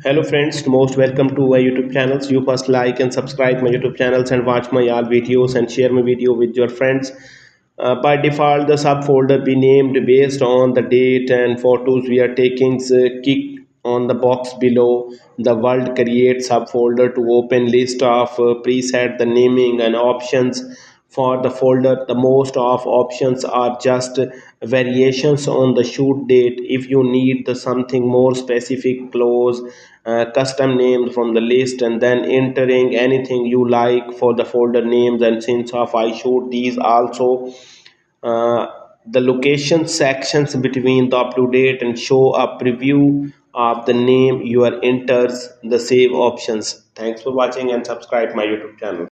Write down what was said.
Hello friends, most welcome to my YouTube channels. You first like and subscribe my YouTube channels and watch my all videos and share my video with your friends. By default, the subfolder be named based on the date and photos we are taking. Click on the box below. The world create subfolder to open list of preset the naming and options for the folder. The most of options are just variations on the shoot date. If you need the something more specific, close custom names from the list and then entering anything you like for the folder names. And since of I shoot these also, uh, the location sections between the up to date and show a preview of the name you are enters the save options. Thanks for watching and subscribe my YouTube channel.